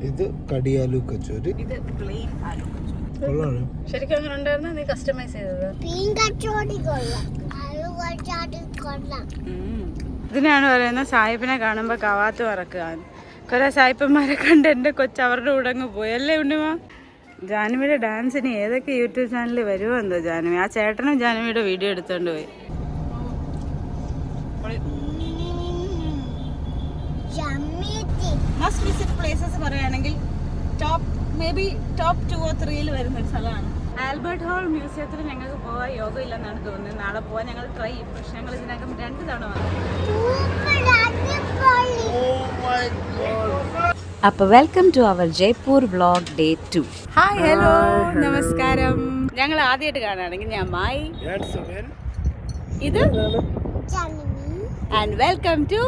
ഇത് കടിയാലു കച്ചോരി, ഇത് പ്ലെയിൻ ആലു കച്ചോരി. കൊള്ളാണ്. ശരിക്കും അങ്ങനെ ഉണ്ടായിരുന്നു? നീ കസ്റ്റമൈസ് ചെയ്തത്? ഇതിനാണ് പറയുന്നത് സാഹിബിനെ കാണുമ്പോൾ കവാത്ത് വറക്കുക. കുറെ സായിപ്പന്മാരെ കണ്ട് എൻ്റെ കൊച്ച് അവരുടെ കൂടെ അങ്ങ് പോയി അല്ലേ ഉണ്ണിമ? ജാനുവിയുടെ ഡാൻസിന് ഏതൊക്കെ യൂട്യൂബ് ചാനലിൽ വരുമോ എന്തോ ജാനുവി. ആ ചേട്ടനും ജാനുവിയുടെ വീഡിയോ എടുത്തോണ്ട് പോയി. മസ്റ്റ് വിസിറ്റ് പ്ലേസസ് പറയുകയാണെങ്കിൽ ടോപ്പ് 2 or 3 വരുന്ന ഒരു സ്ഥലമാണ്. ആൽബർട്ട് ഹോൾ മ്യൂസിയത്തിൽ ഞങ്ങൾക്ക് പോകാൻ യോഗ ഇല്ലെന്നാണ് തോന്നുന്നത്. നാളെ പോകാൻ ഞങ്ങൾ ട്രൈ ചെയ്യും. പക്ഷെ ഞങ്ങൾ ഇതിനകം 2 തവണ വന്നു. അപ്പോൾ welcome to our Jaipur vlog day 2. Hi hello നമസ്കാരം. ഞങ്ങൾ ആദ്യമായിട്ട് കാണുകയാണെങ്കിൽ ഞാൻ മായി, ഇത് ആൻഡ് വെൽക്കം ടു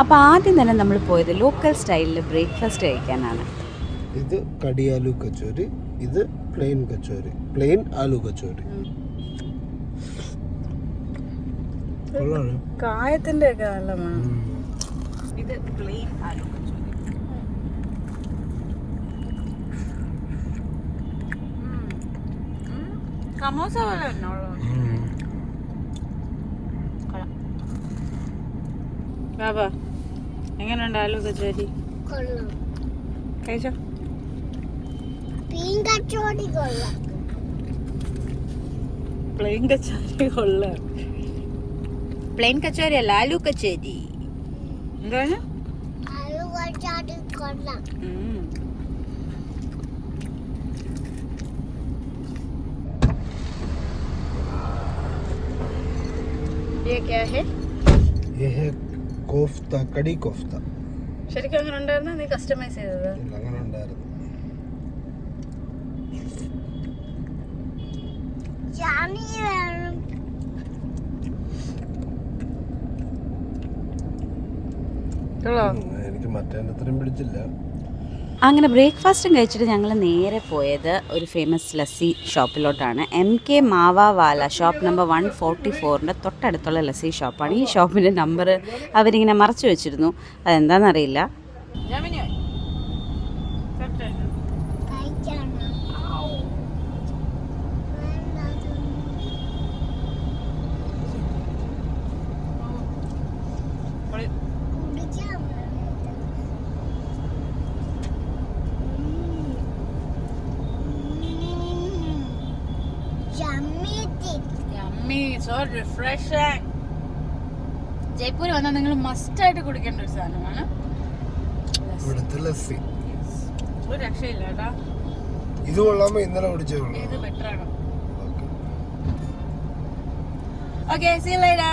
അപ്പോൾ ആദ്യം തന്നെ നമ്മൾ പോയത് ലോക്കൽ സ്റ്റൈലിൽ ബ്രേക്ക്ഫാസ്റ്റ് കഴിക്കാനാണ്. ഇത് കടിയാലു കച്ചോരി, ഇത് പ്ലെയിൻ കച്ചോരി, പ്ലെയിൻ ആലു കച്ചോരി. കൊള്ളാണ്. കായത്തിന്റെ ഒക്കെ നല്ല മണം. ഇത് പ്ലെയിൻ ആലു കച്ചോരി. സമോസ പോലെ തന്നെ ഉള്ളു. ബാബാ എങ്ങനെയുണ്ട് ആലു കച്ചോരി? കഴിച്ചോ? പ്ലെയിൻ കച്ചോരി കൊള്ളാം. പ്ലെയിൻ കച്ചോരി അല്ല, ആലു കച്ചോരി. എന്താണ്? ये क्या है? ये है कोफ्ता, कड़ी कोफ्ता. ശരിക്കും അങ്ങനെ ഉണ്ടായിരുന്നു? നീ കസ്റ്റമൈസ് ചെയ്തത്? അങ്ങനെ ഉണ്ടായിരുന്നു. എനിക്ക് മറ്റേ അത്രയും പിടിച്ചില്ല. അങ്ങനെ ബ്രേക്ക്ഫാസ്റ്റും കഴിച്ചിട്ട് ഞങ്ങൾ നേരെ പോയത് ഒരു ഫേമസ് ലസ്സി ഷോപ്പിലോട്ടാണ്. MK മാവാവാല ഷോപ്പ് നമ്പർ 144ൻ്റെ തൊട്ടടുത്തുള്ള ലസ്സി ഷോപ്പാണ്. ഈ ഷോപ്പിൻ്റെ നമ്പർ അവരിങ്ങനെ മറച്ചു വെച്ചിരുന്നു. അതെന്താണെന്നറിയില്ല. ജയ്പൂർ വന്നാൽ നിങ്ങൾ മസ്റ്റായിട്ട് കുടിക്കേണ്ട ഒരു സാധനമാണ് ഇവിടുത്തെ ലസ്സി. ഒരു രക്ഷയില്ല കേട്ടോ. ഇത് കൊള്ളാമോ? ഇന്നലെ കുടിച്ചേ ഉള്ളൂ. ഇത് ബെറ്റർ ആണ്. Okay, see you later.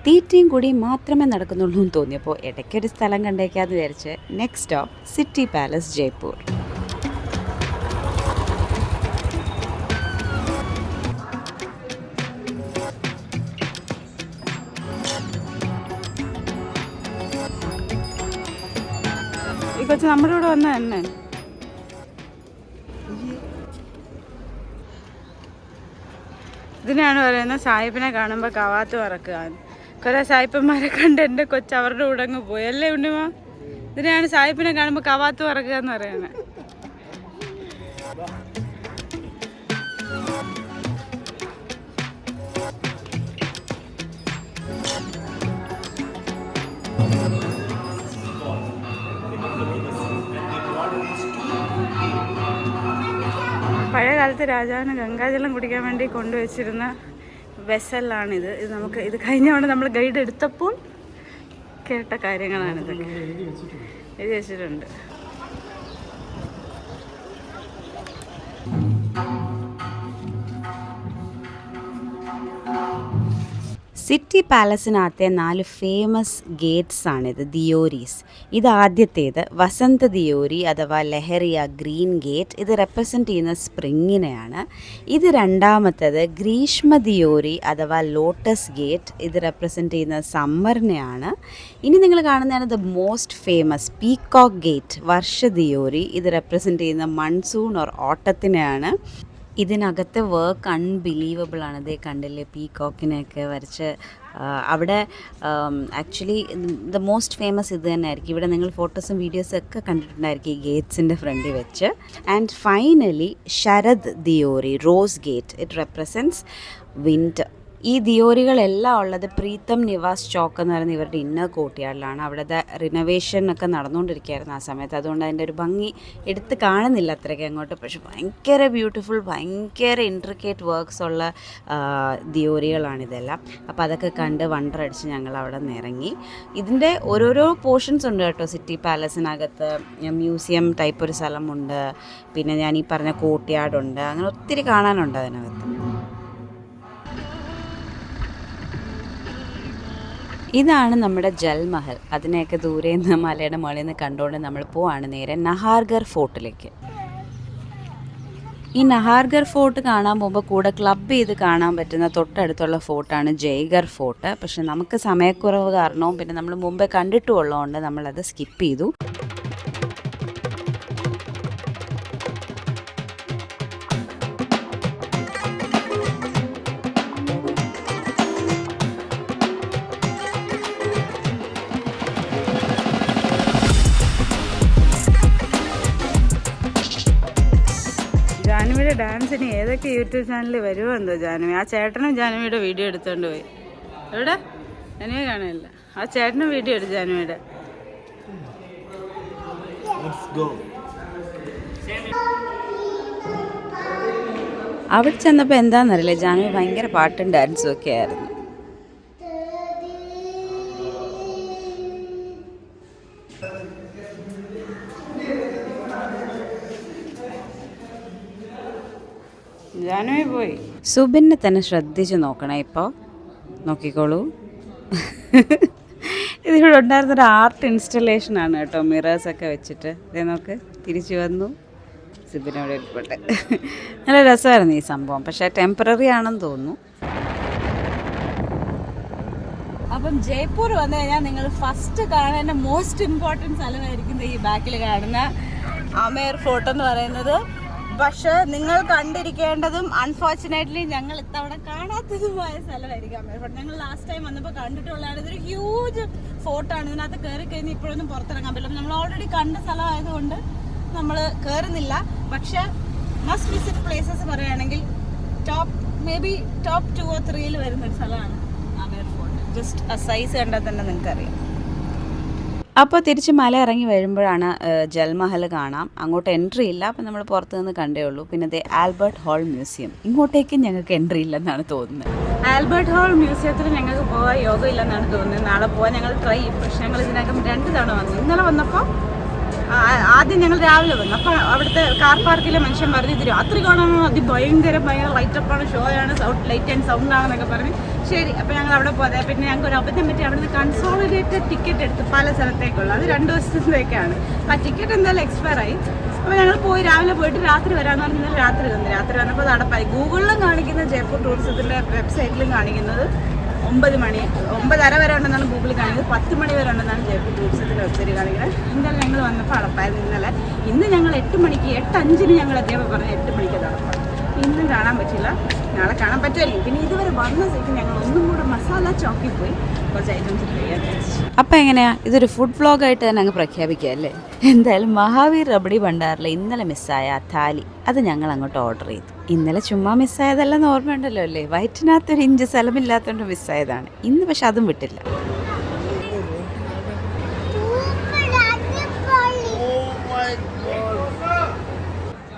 തീറ്റയും കൂടി മാത്രമേ നടക്കുന്നുള്ളൂ എന്ന് തോന്നിയപ്പോൾ ഇടയ്ക്കൊരു സ്ഥലം കണ്ടേക്കാന്ന് വിചാരിച്ച് next stop city palace Jaipur. ഈ കൊച്ചു നമ്മുടെ കൂടെ വന്ന തന്നെ. ഇതിനാണ് പറയുന്നത് സാഹിബിനെ കാണുമ്പോൾ കവാത്ത് വറക്കുക. കുറെ സായിപ്പന്മാരെ കണ്ട് എൻ്റെ കൊച്ച് അവരുടെ കൂടെ അങ്ങ് പോയി അല്ലേ ഉണ്ണിമ? ഇതിനാണ് സാഹിബിനെ കാണുമ്പോൾ കവാത്ത് വറക്കുക എന്ന് പറയുന്നത്. പഴയ കാലത്ത് രാജാവിന് ഗംഗാജലം കുടിക്കാൻ വേണ്ടി കൊണ്ടുവച്ചിരുന്ന വെസലാണിത്. ഇത് കഴിഞ്ഞ തവണ നമ്മൾ ഗൈഡ് എടുത്തപ്പോൾ കേട്ട കാര്യങ്ങളാണിതൊക്കെ. എഴുതി വെച്ചിട്ടുണ്ട്. സിറ്റി പാലസിനകത്തെ 4 ഫേമസ് ഗേറ്റ്സ് ആണിത്, ദിയോരീസ്. ഇത് ആദ്യത്തേത് വസന്ത ദിയോരി അഥവാ ലഹരിയ ഗ്രീൻ ഗേറ്റ്. ഇത് റെപ്രസെൻ്റ് ചെയ്യുന്ന സ്പ്രിങ്ങിനെയാണ്. ഇത് രണ്ടാമത്തേത് ഗ്രീഷ്മ ദിയോരി അഥവാ ലോട്ടസ് ഗേറ്റ്. ഇത് റെപ്രസെൻ്റ് ചെയ്യുന്ന സമ്മറിനെയാണ്. ഇനി നിങ്ങൾ കാണുന്നതാണ് the most famous peacock gate Varsha Deori. ഇത് റെപ്രസെൻ്റ് ചെയ്യുന്ന മൺസൂൺ ഓർ ഓട്ടത്തിനെയാണ്. ഇതിനകത്തെ വർക്ക് അൺബിലീവബിൾ ആണ്. ഇതേ കണ്ടില്ലേ പീകോക്കിനെയൊക്കെ വരച്ച്. അവിടെ ആക്ച്വലി ദ മോസ്റ്റ് ഫേമസ് ഇത് തന്നെ ആയിരിക്കും. ഇവിടെ നിങ്ങൾ ഫോട്ടോസും വീഡിയോസും ഒക്കെ കണ്ടിട്ടുണ്ടായിരിക്കും ഈ ഗേറ്റ്സിൻ്റെ ഫ്രണ്ടിൽ വെച്ച്. And finally Sharad Deori rose gate. It represents winter. ഈ ദിയോറികളെല്ലാം ഉള്ളത് പ്രീതം നിവാസ് ചോക്ക് എന്ന് പറയുന്ന ഇവരുടെ ഇന്നർ കോർട്ട്യാർഡിലാണ്. അവിടുത്തെ റിനോവേഷൻ ഒക്കെ നടന്നുകൊണ്ടിരിക്കുകയായിരുന്നു ആ സമയത്ത്. അതുകൊണ്ട് അതിൻ്റെ ഒരു ഭംഗി എടുത്ത് കാണുന്നില്ല അത്രയ്ക്ക് അങ്ങോട്ട്. പക്ഷെ ഭയങ്കര ബ്യൂട്ടിഫുൾ, ഭയങ്കര ഇൻട്രിക്കേറ്റ് വർക്ക്സ് ഉള്ള ദിയോറികളാണിതെല്ലാം. അപ്പോൾ അതൊക്കെ കണ്ട് വണ്ടറടിച്ച് ഞങ്ങൾ അവിടെ നിന്ന് ഇറങ്ങി. ഇതിൻ്റെ ഓരോരോ പോർഷൻസ് ഉണ്ട് കേട്ടോ. സിറ്റി പാലസിനകത്ത് മ്യൂസിയം ടൈപ്പ് ഒരു സ്ഥലമുണ്ട്, പിന്നെ ഞാൻ ഈ പറഞ്ഞ കോർട്ട്യാർഡുണ്ട്, അങ്ങനെ ഒത്തിരി കാണാനുണ്ട് അതിനകത്ത്. ഇതാണ് നമ്മുടെ ജൽമഹൽ. അതിനെയൊക്കെ ദൂരെ നിന്ന് മലയുടെ മുകളിൽ നിന്ന് കണ്ടുകൊണ്ട് നമ്മൾ പോവാണ് നേരെ നഹാർഗർ ഫോർട്ടിലേക്ക്. ഈ നഹാർഗർ ഫോർട്ട് കാണാൻ പോകുമ്പോൾ കൂടെ ക്ലബ് ചെയ്ത് കാണാൻ പറ്റുന്ന തൊട്ടടുത്തുള്ള ഫോർട്ടാണ് ജയ്ഗർ ഫോർട്ട്. പക്ഷെ നമുക്ക് സമയക്കുറവ് കാരണവും പിന്നെ നമ്മൾ മുമ്പേ കണ്ടിട്ടുള്ളതുകൊണ്ട് നമ്മളത് സ്കിപ്പ് ചെയ്തു. ജാനുവിയുടെ ഡാൻസിന് ഏതൊക്കെ യൂട്യൂബ് ചാനലിൽ വരുമോ എന്തോ ജാനുവി. ആ ചേട്ടനും ജാനുവിയുടെ വീഡിയോ എടുത്തുകൊണ്ട് പോയി. എവിടെ ജാനുവി കാണില്ല. ആ ചേട്ടനും വീഡിയോ എടുത്തു ജാനുവിയുടെ. അവിടെ ചെന്നപ്പോൾ എന്താണെന്നറിയില്ല, ജാനുവി ഭയങ്കര പാട്ടും ഡാൻസും ഒക്കെ ആയിരുന്നു. ജാനുവി പോയി. സുബിനെ തന്നെ ശ്രദ്ധിച്ച് നോക്കണം. ഇപ്പോൾ നോക്കിക്കോളൂ. ഇതിവിടെ ഉണ്ടായിരുന്നൊരു ആർട്ട് ഇൻസ്റ്റലേഷനാണ് കേട്ടോ. മിറേഴ്സൊക്കെ വെച്ചിട്ട് ഇതേ നോക്ക്, തിരിച്ചു വന്നു. സുബിനവിടെ ഇരിപ്പട്ടെ. നല്ല രസമായിരുന്നു ഈ സംഭവം. പക്ഷേ ടെമ്പററി ആണെന്ന് തോന്നുന്നു. അപ്പം ജയ്പൂർ വന്നു കഴിഞ്ഞാൽ നിങ്ങൾ ഫസ്റ്റ് കാണേണ്ട മോസ്റ്റ് ഇമ്പോർട്ടൻറ്റ് സ്ഥലമായിരിക്കും ഈ ബാക്കിൽ കാണുന്ന ആമേർ ഫോർട്ട് എന്ന് പറയുന്നത്. പക്ഷെ നിങ്ങൾ കണ്ടിരിക്കേണ്ടതും അൺഫോർച്ചുനേറ്റ്ലി ഞങ്ങൾ ഇത്തവണ കാണാത്തതുമായ സ്ഥലമായിരിക്കും ആമേർ ഫോർട്ട്. ഞങ്ങൾ ലാസ്റ്റ് ടൈം വന്നപ്പോൾ കണ്ടിട്ടുള്ളതാണ്. ഇതൊരു ഹ്യൂജ് ഫോർട്ടാണ്. ഇതിനകത്ത് കയറി കഴിഞ്ഞ് ഇപ്പോഴൊന്നും പുറത്തിറങ്ങാൻ പറ്റില്ല. നമ്മൾ ഓൾറെഡി കണ്ട സ്ഥലമായതുകൊണ്ട് നമ്മൾ കയറുന്നില്ല. പക്ഷെ മസ്റ്റ് വിസിറ്റ് പ്ലേസസ് പറയുകയാണെങ്കിൽ ടോപ്പ് 2 or 3 വരുന്നൊരു സ്ഥലമാണ് ആമേർ ഫോർട്ട്. ജസ്റ്റ് ആ സൈസ് കണ്ടാൽ തന്നെ നിങ്ങൾക്കറിയാം. അപ്പോൾ തിരിച്ച് മല ഇറങ്ങി വരുമ്പോഴാണ് ജൽമഹൽ കാണാം. അങ്ങോട്ട് എൻട്രി ഇല്ല. അപ്പോൾ നമ്മൾ പുറത്ത് നിന്ന് കണ്ടേ ഉള്ളൂ. പിന്നെ ദേ ആൽബർട്ട് ഹോൾ മ്യൂസിയം. ഇങ്ങോട്ടേക്ക് ഞങ്ങൾക്ക് എൻട്രി ഇല്ലെന്നാണ് തോന്നുന്നത്. ആൽബർട്ട് ഹോൾ മ്യൂസിയത്തിൽ ഞങ്ങൾക്ക് പോകാൻ യോഗം ഇല്ലെന്നാണ് തോന്നുന്നത്. നാളെ പോകാൻ ഞങ്ങൾ ട്രൈ ചെയ്യും. പക്ഷെ ഞങ്ങൾ ഇതിനകം 2 തവണ വന്നു. ഇന്നലെ വന്നപ്പോൾ ആദ്യം ഞങ്ങൾ രാവിലെ വന്നു. അപ്പോൾ അവിടുത്തെ കാർ പാർക്കിലെ മനുഷ്യൻ പറഞ്ഞു ഇത് രാത്രി കാണാനോ ഭയങ്കര ലൈറ്റപ്പാണ്, ഷോ ആണ്, ലൈറ്റ് ആൻഡ് സൗണ്ട് ആണെന്നൊക്കെ പറഞ്ഞ് ശരി. അപ്പോൾ ഞങ്ങൾ അവിടെ പോകാതെ പിന്നെ ഞങ്ങൾക്ക് ഒരു അബദ്ധം പറ്റി. അവിടുന്ന് കൺസോളിഡേറ്റഡ് ടിക്കറ്റ് എടുത്ത് പല സ്ഥലത്തേക്കുള്ള അത് 2 ദിവസത്തേക്കാണ്. അപ്പോൾ ആ ടിക്കറ്റ് എന്തായാലും എക്സ്പയർ ആയി. അപ്പോൾ ഞങ്ങൾ പോയി രാവിലെ പോയിട്ട് രാത്രി വരാമെന്ന് പറഞ്ഞാൽ രാത്രി വന്നപ്പോൾ നടപ്പായി. ഗൂഗിളിലും കാണിക്കുന്ന ജയ്പൂർ ടൂറിസത്തിൻ്റെ വെബ്സൈറ്റിലും കാണിക്കുന്നത് 9 മണി 9:30 വരെ ഉണ്ടെന്നാണ് ഗൂഗിളിൽ കാണിക്കുന്നത്. 10 മണി വരെ ഉണ്ടെന്നാണ് ജയ്പൂർ ടൂറിസത്തിൻ്റെ വെബ്സൈറ്റ് കാണിക്കുന്നത്. എന്തായാലും ഞങ്ങൾ വന്നപ്പോൾ അടപ്പായിരുന്നു. ഇന്ന് ഞങ്ങൾ 8 മണിക്ക് 8:05 ഞങ്ങൾ എത്തിയപ്പോൾ പറഞ്ഞ് 8 മണിക്ക് അത് അടപ്പാണ്. ഇന്നും കാണാൻ പറ്റില്ല, നാളെ കാണാൻ പറ്റുമായിരിക്കും. പിന്നെ ഇതുവരെ വന്ന സ്ഥിതിക്ക് ഞങ്ങൾ ഒന്നും കൂടെ മസാല ചോക്കിൽ പോയി കുറച്ച് ഐറ്റംസ് ട്രൈ ചെയ്യാൻ വിചാരിച്ചു. അപ്പോൾ എങ്ങനെയാ, ഇതൊരു ഫുഡ് വ്ളോഗായിട്ട് തന്നെ അങ്ങ് പ്രഖ്യാപിക്കുക അല്ലേ? എന്തായാലും മഹാവീർ റബഡി ഭണ്ഡാറിൽ ഇന്നലെ മിസ്സായ ആ താലി അത് ഞങ്ങൾ അങ്ങോട്ട് ഓർഡർ ചെയ്തു. ഇന്നലെ ചുമ്മാ മിസ്സായതെല്ലാം ഓർമ്മയുണ്ടല്ലോ അല്ലേ? വയറ്റിനകത്തൊരു ഇഞ്ച് സ്ഥലമില്ലാത്തതുകൊണ്ട് മിസ്സായതാണ്. ഇന്ന് പക്ഷെ അതും വിട്ടില്ല.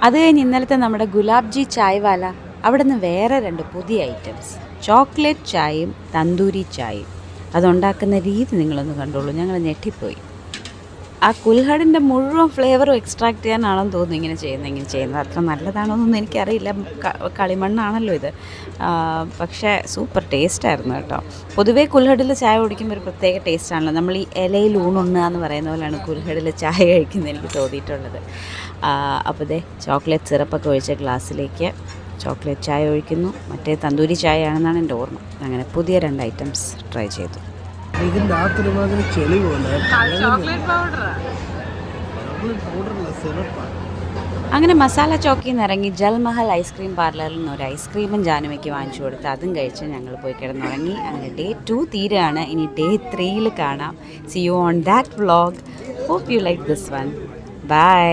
അത് കഴിഞ്ഞ് ഇന്നലത്തെ നമ്മുടെ ഗുലാബ് ജി ചായ് വാല, അവിടെ നിന്ന് വേറെ 2 പുതിയ ഐറ്റംസ്, ചോക്ലേറ്റ് ചായയും തന്തൂരി ചായയും. അതുണ്ടാക്കുന്ന രീതി നിങ്ങളൊന്ന് കണ്ടോളൂ. ഞങ്ങൾ ഞെട്ടിപ്പോയി. ആ കുൽഹടിൻ്റെ മുഴുവൻ ഫ്ലേവറും എക്സ്ട്രാക്ട് ചെയ്യാനാണെന്ന് തോന്നുന്നു ഇങ്ങനെ ചെയ്യുന്നത്. അത്ര നല്ലതാണോന്നൊന്നും എനിക്കറിയില്ല. കളിമണ്ണാണല്ലോ ഇത്. പക്ഷേ സൂപ്പർ ടേസ്റ്റായിരുന്നു കേട്ടോ. പൊതുവേ കുൽഹടിൽ ചായ കുടിക്കുമ്പോൾ ഒരു പ്രത്യേക ടേസ്റ്റാണല്ലോ. നമ്മൾ ഈ ഇലയിൽ ഊണുണ്ണുക എന്ന് പറയുന്ന പോലെയാണ് കുൽഹടിൽ ചായ കഴിക്കുന്നത് എനിക്ക് തോന്നിയിട്ടുള്ളത്. അപ്പോൾ ദേ ചോക്ലേറ്റ് സിറപ്പൊക്കെ ഒഴിച്ച ഗ്ലാസ്സിലേക്ക് ചോക്ലേറ്റ് ചായ ഒഴിക്കുന്നു. മറ്റേ തന്തൂരി ചായ ആണെന്നാണ് എൻ്റെ ഓർമ്മ. അങ്ങനെ പുതിയ 2 ഐറ്റംസ് ട്രൈ ചെയ്തു. ഇതിൻ്റെ അകത്തൊരുമാതിരി ചെളി പോലെ ചോക്ലേറ്റ് പൗഡറാണ്. പൗഡറല്ല, സിറപ്പാണ്. അങ്ങനെ മസാല ചോക്കിൽ നിന്ന് ഇറങ്ങി ജൽമഹൽ ഐസ്ക്രീം പാർലറിൽ നിന്ന് ഒരു ഐസ്ക്രീമും ജാനുവയ്ക്ക് വാങ്ങിച്ചു കൊടുത്ത് അതും കഴിച്ച് ഞങ്ങൾ പോയി കിടന്നുറങ്ങി. അങ്ങനെ ഡേ 2 തീരുകയാണ്. ഇനി ഡേ 3 കാണാം. See you on that vlog. Hope you like this one. By.